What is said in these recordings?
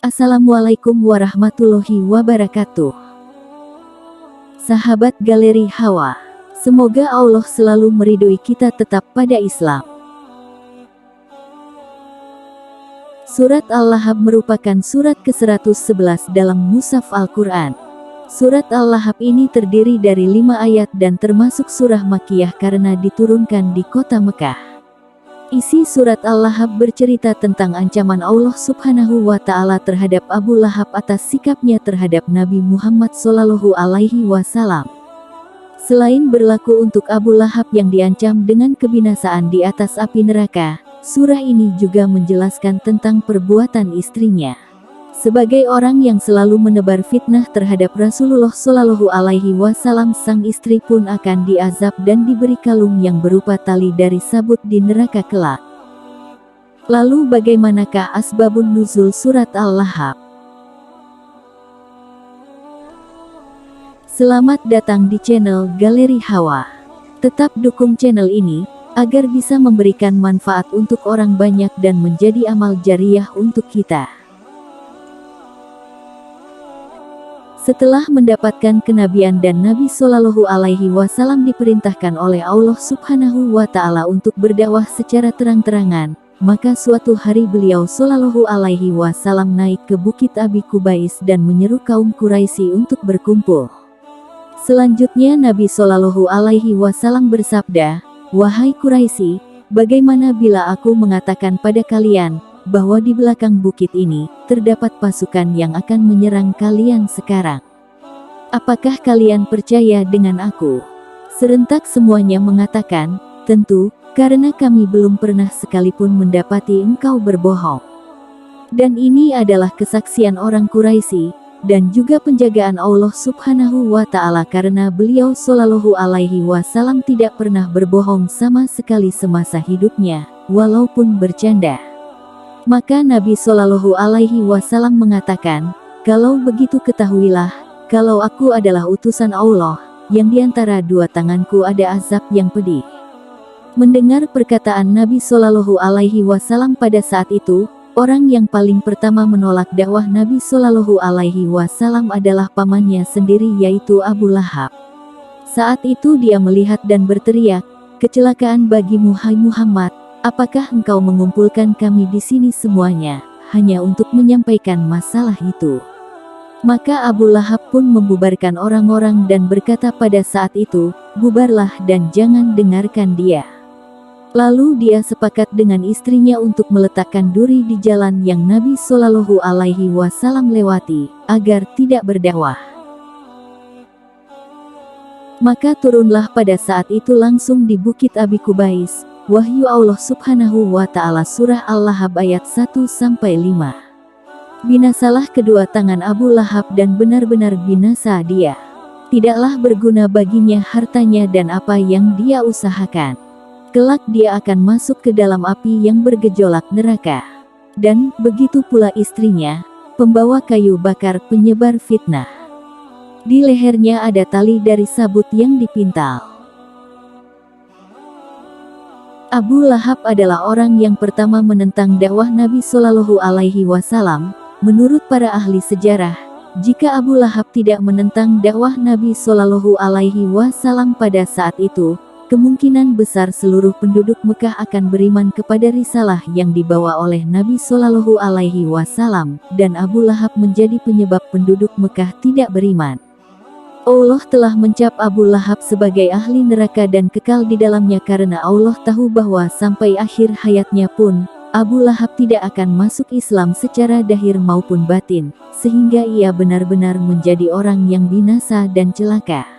Assalamualaikum warahmatullahi wabarakatuh. Sahabat Galeri Hawa, semoga Allah selalu meridhoi kita tetap pada Islam. Surat Al-Lahab merupakan surat ke-111 dalam Mushaf Al-Quran. Surat Al-Lahab ini terdiri dari 5 ayat dan termasuk surah Makkiyah karena diturunkan di kota Mekah. Isi surat Al-Lahab bercerita tentang ancaman Allah Subhanahu wa Ta'ala terhadap Abu Lahab atas sikapnya terhadap Nabi Muhammad SAW. Selain berlaku untuk Abu Lahab yang diancam dengan kebinasaan di atas api neraka, surah ini juga menjelaskan tentang perbuatan istrinya. Sebagai orang yang selalu menebar fitnah terhadap Rasulullah SAW, sang istri pun akan diazab dan diberi kalung yang berupa tali dari sabut di neraka kelak. Lalu bagaimanakah asbabun nuzul surat Al-Lahab? Selamat datang di channel Galeri Hawa. Tetap dukung channel ini, agar bisa memberikan manfaat untuk orang banyak dan menjadi amal jariah untuk kita. Setelah mendapatkan kenabian dan Nabi SAW diperintahkan oleh Allah Subhanahu wa Ta'ala untuk berdakwah secara terang-terangan, maka suatu hari beliau SAW naik ke Bukit Abi Kubais dan menyeru kaum Quraisy untuk berkumpul. Selanjutnya Nabi SAW bersabda, "Wahai Quraisy, bagaimana bila aku mengatakan pada kalian, bahwa di belakang bukit ini, terdapat pasukan yang akan menyerang kalian sekarang. Apakah kalian percaya dengan aku?" Serentak semuanya mengatakan, "Tentu, karena kami belum pernah sekalipun mendapati engkau berbohong." Dan ini adalah kesaksian orang Quraisy, dan juga penjagaan Allah Subhanahu wa Ta'ala karena beliau SAW tidak pernah berbohong sama sekali semasa hidupnya, walaupun bercanda. Maka Nabi SAW mengatakan, "Kalau begitu ketahuilah, kalau aku adalah utusan Allah, yang diantara dua tanganku ada azab yang pedih." Mendengar perkataan Nabi SAW pada saat itu, orang yang paling pertama menolak dakwah Nabi SAW adalah pamannya sendiri yaitu Abu Lahab. Saat itu dia melihat dan berteriak, "Kecelakaan bagimu hai Muhammad! Apakah engkau mengumpulkan kami di sini semuanya, hanya untuk menyampaikan masalah itu?" Maka Abu Lahab pun membubarkan orang-orang dan berkata pada saat itu, "Bubarlah dan jangan dengarkan dia." Lalu dia sepakat dengan istrinya untuk meletakkan duri di jalan yang Nabi SAW lewati, agar tidak berdakwah. Maka turunlah pada saat itu langsung di Bukit Abi Kubais, wahyu Allah Subhanahu wa Ta'ala surah Al-Lahab ayat 1-5. Binasalah kedua tangan Abu Lahab dan benar-benar binasa dia. Tidaklah berguna baginya hartanya dan apa yang dia usahakan. Kelak dia akan masuk ke dalam api yang bergejolak neraka. Dan begitu pula istrinya, pembawa kayu bakar penyebar fitnah. Di lehernya ada tali dari sabut yang dipintal. Abu Lahab adalah orang yang pertama menentang dakwah Nabi SAW. Menurut para ahli sejarah, jika Abu Lahab tidak menentang dakwah Nabi SAW pada saat itu, kemungkinan besar seluruh penduduk Mekah akan beriman kepada risalah yang dibawa oleh Nabi SAW, dan Abu Lahab menjadi penyebab penduduk Mekah tidak beriman. Allah telah mencap Abu Lahab sebagai ahli neraka dan kekal di dalamnya karena Allah tahu bahwa sampai akhir hayatnya pun, Abu Lahab tidak akan masuk Islam secara zahir maupun batin, sehingga ia benar-benar menjadi orang yang binasa dan celaka.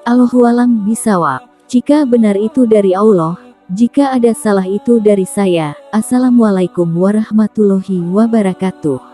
Allahu a'lam bishawab. Jika benar itu dari Allah, jika ada salah itu dari saya. Assalamualaikum warahmatullahi wabarakatuh.